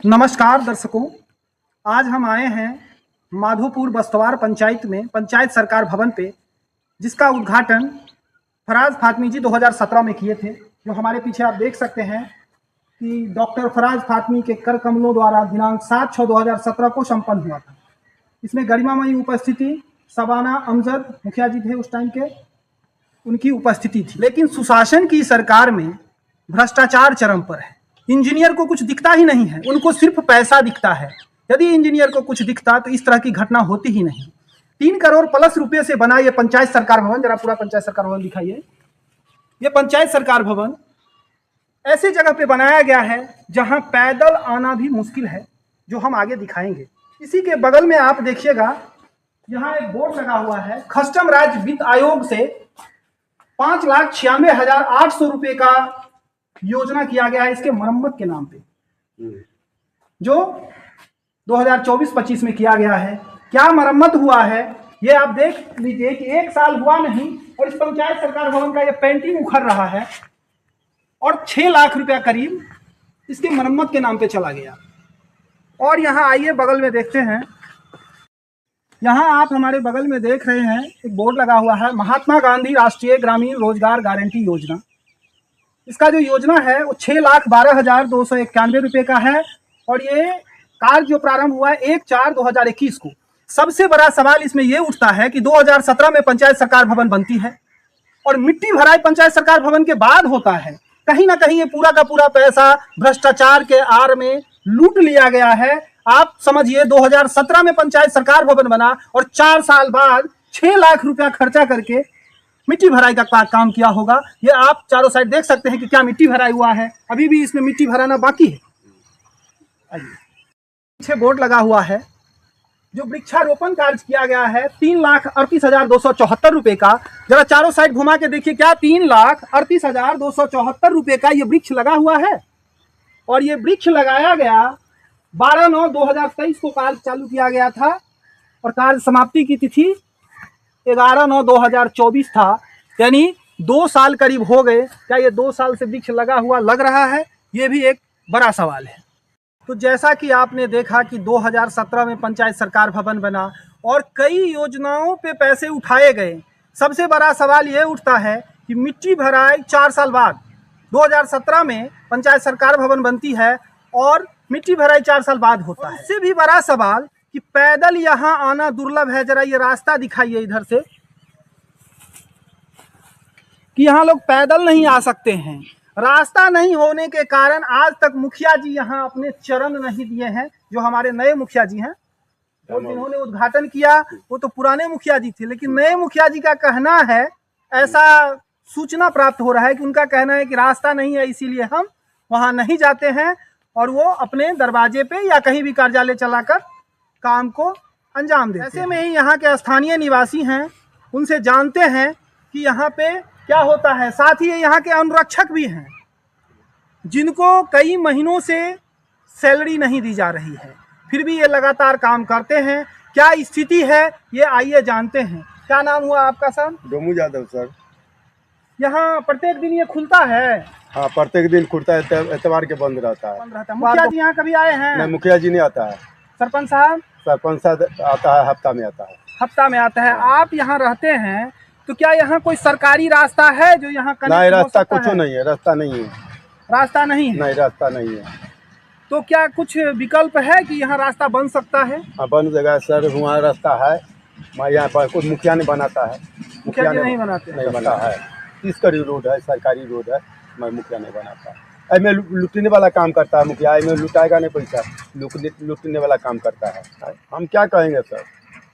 नमस्कार दर्शकों, आज हम आए हैं माधोपुर बस्तवार पंचायत में पंचायत सरकार भवन पे, जिसका उद्घाटन फराज फातमी जी 2017 में किए थे। जो हमारे पीछे आप देख सकते हैं कि डॉक्टर फराज फातमी के कर कमलों द्वारा दिनांक 7/6/2017 को संपन्न हुआ था। इसमें गरिमामयी उपस्थिति शबाना अमजद मुखिया जी थे उस टाइम के, उनकी उपस्थिति थी। लेकिन सुशासन की सरकार में भ्रष्टाचार चरम पर है। इंजीनियर को कुछ दिखता ही नहीं है, उनको सिर्फ पैसा दिखता है। यदि इंजीनियर को कुछ दिखता तो इस तरह की घटना होती ही नहीं। 3 करोड़ प्लस रुपए से बना ये पंचायत सरकार भवन, जरा पूरा पंचायत सरकार भवन दिखाइए। ये पंचायत सरकार भवन ऐसी जगह पे बनाया गया है जहां पैदल आना भी मुश्किल है, जो हम आगे दिखाएंगे। इसी के बगल में आप देखिएगा, यहाँ एक बोर्ड लगा हुआ है, कस्टम राज्य वित्त आयोग से 5,96,800 रुपए का योजना किया गया है इसके मरम्मत के नाम पे, जो 2024-25 में किया गया है। क्या मरम्मत हुआ है ये आप देख लीजिए कि 1 साल हुआ नहीं और इस पंचायत सरकार भवन का ये पेंटिंग उखड़ रहा है और 6 लाख रुपया करीब इसके मरम्मत के नाम पे चला गया। और यहाँ आइए बगल में देखते हैं, यहाँ आप हमारे बगल में देख रहे हैं एक बोर्ड लगा हुआ है, महात्मा गांधी राष्ट्रीय ग्रामीण रोजगार गारंटी योजना। इसका जो योजना है वो 6,12,291 रुपये का है और ये कार्य जो प्रारंभ हुआ है 1/4/2021 को। सबसे बड़ा सवाल इसमें ये उठता है कि 2017 में पंचायत सरकार भवन बनती है और मिट्टी भराई पंचायत सरकार भवन के बाद होता है। कहीं ना कहीं ये पूरा का पूरा पैसा भ्रष्टाचार के आड़ में लूट लिया गया है। आप समझिए 2017 में पंचायत सरकार भवन बना और 4 साल बाद 6 लाख रुपया खर्चा करके मिट्टी भराई का काम किया होगा। ये आप चारों साइड देख सकते हैं कि क्या मिट्टी भराई हुआ है, अभी भी इसमें मिट्टी भराना बाकी है। पीछे बोर्ड लगा हुआ है जो वृक्षारोपण कार्य किया गया है 3,38,274 रुपए का। जरा चारों साइड घुमा के देखिए, क्या 3,38,274 रुपए का ये वृक्ष लगा हुआ है। और ये वृक्ष लगाया गया 12/9/2023 को कार्य चालू किया गया था और कार्य समाप्ति की तिथि 11/9/2024 था, यानी 2 साल करीब हो गए। क्या ये 2 साल से वृक्ष लगा हुआ लग रहा है, ये भी एक बड़ा सवाल है। तो जैसा कि आपने देखा कि 2017 में पंचायत सरकार भवन बना और कई योजनाओं पे पैसे उठाए गए। सबसे बड़ा सवाल ये उठता है कि मिट्टी भराई 4 साल बाद 2017 में पंचायत सरकार भवन बनती है और मिट्टी भराई 4 साल बाद होता है। इससे भी बड़ा सवाल कि पैदल यहाँ आना दुर्लभ है। जरा ये रास्ता दिखाइए इधर से, कि यहाँ लोग पैदल नहीं आ सकते हैं। रास्ता नहीं होने के कारण आज तक मुखिया जी यहाँ अपने चरण नहीं दिए हैं। जो हमारे नए मुखिया जी हैं और जिन्होंने उद्घाटन किया वो तो पुराने मुखिया जी थे, लेकिन नए मुखिया जी का कहना है, ऐसा सूचना प्राप्त हो रहा है कि उनका कहना है कि रास्ता नहीं है, इसीलिए हम वहाँ नहीं जाते हैं और वो अपने दरवाजे पे या कहीं भी कार्यालय चलाकर काम को अंजाम देते हैं। ऐसे में ही यहाँ के स्थानीय निवासी हैं, उनसे जानते हैं कि यहाँ पे क्या होता है। साथ ही यहाँ के अनुरक्षक भी हैं जिनको कई महीनों से सैलरी नहीं दी जा रही है, फिर भी ये लगातार काम करते हैं। क्या स्थिति है ये आइए जानते हैं। क्या नाम हुआ आपका सर? डोमू यादव सर। यहाँ प्रत्येक दिन ये खुलता है? हाँ, प्रत्येक दिन खुलता है, एतवार के बंद रहता है। मुखिया जी यहाँ कभी आए हैं? नहीं, मुखिया जी नहीं आता है। सरपंच साहब? सरपंच साहब आता है, हफ्ता में आता है। हफ्ता में आता है। आप यहाँ रहते हैं तो क्या यहाँ कोई सरकारी रास्ता है जो यहाँ नहीं, रास्ता कुछ नहीं है, रास्ता नहीं है। रास्ता नहीं है? नहीं, रास्ता नहीं है। तो क्या कुछ विकल्प है कि यहाँ रास्ता बन सकता है? हाँ, बन जाएगा सर, वहाँ रास्ता है, मैं यहाँ पर कुछ मुखिया ने बनाता है। मुखिया नहीं बनाते? नहीं बना है, 30 कड़ी रोड है, सरकारी रोड है, मैं मुखिया नहीं बनाता है। में लूटने वाला काम करता है मुखिया, में लुटाएगा नहीं पैसा, लूटने वाला काम करता है। हम क्या कहेंगे सर?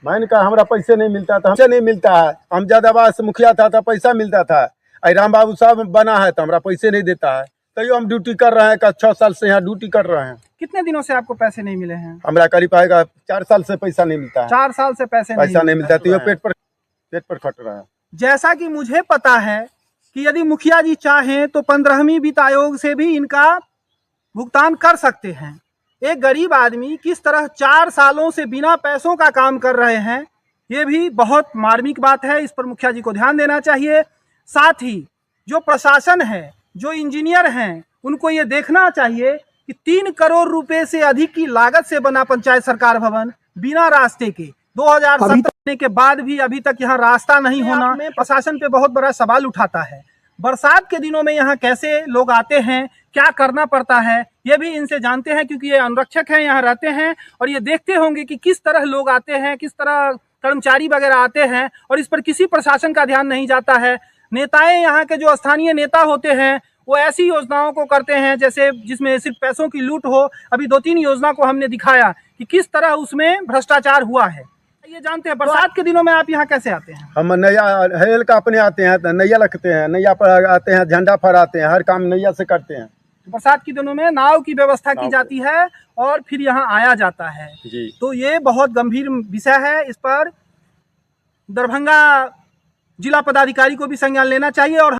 मैंने कहा हमारा पैसे नहीं मिलता था, हमसे नहीं मिलता है। हम ज्यादाबाद से मुखिया था तो पैसा मिलता था, राम बाबू साहब बना है तो हमारा पैसे नहीं देता है। तो हम ड्यूटी कर रहे हैं, 6 साल से यहाँ ड्यूटी कर रहे हैं। कितने दिनों से आपको पैसे नहीं मिले हैं? हमारा करीब आएगा 4 साल से पैसा नहीं मिलता है। 4 साल से पैसा नहीं मिलता है, तो ये पेट पर खट रहा है। जैसा कि मुझे पता है कि यदि मुखिया जी चाहें तो 15वीं वित्त आयोग से भी इनका भुगतान कर सकते हैं। एक गरीब आदमी किस तरह 4 सालों से बिना पैसों का काम कर रहे हैं, ये भी बहुत मार्मिक बात है। इस पर मुखिया जी को ध्यान देना चाहिए। साथ ही जो प्रशासन है, जो इंजीनियर हैं, उनको ये देखना चाहिए कि 3 करोड़ रुपए से अधिक की लागत से बना पंचायत सरकार भवन बिना रास्ते के 2017 के बाद भी अभी तक यहाँ रास्ता नहीं होना प्रशासन पे बहुत बड़ा सवाल उठाता है। बरसात के दिनों में यहाँ कैसे लोग आते हैं, क्या करना पड़ता है, ये भी इनसे जानते हैं, क्योंकि ये अनुरक्षक हैं, यहाँ रहते हैं और ये देखते होंगे कि किस तरह लोग आते हैं, किस तरह कर्मचारी वगैरह आते हैं और इस पर किसी प्रशासन का ध्यान नहीं जाता है। नेताएं यहाँ के जो स्थानीय नेता होते हैं वो ऐसी योजनाओं को करते हैं जैसे जिसमें सिर्फ पैसों की लूट हो। अभी 2-3 योजना को हमने दिखाया कि किस तरह उसमें भ्रष्टाचार हुआ है। ये जानते हैं बरसात के दिनों में आप यहाँ कैसे आते हैं? हम नैया हेल का अपने आते हैं, तो नैया रखते हैं, नैया पर आते हैं, झंडा फहराते हैं, हर काम नैया से करते हैं। बरसात के दिनों में नाव की व्यवस्था की जाती है और फिर यहाँ आया जाता है जी। तो ये बहुत गंभीर विषय है। इस पर दरभंगा जिला पदाधिकारी को भी संज्ञान लेना चाहिए और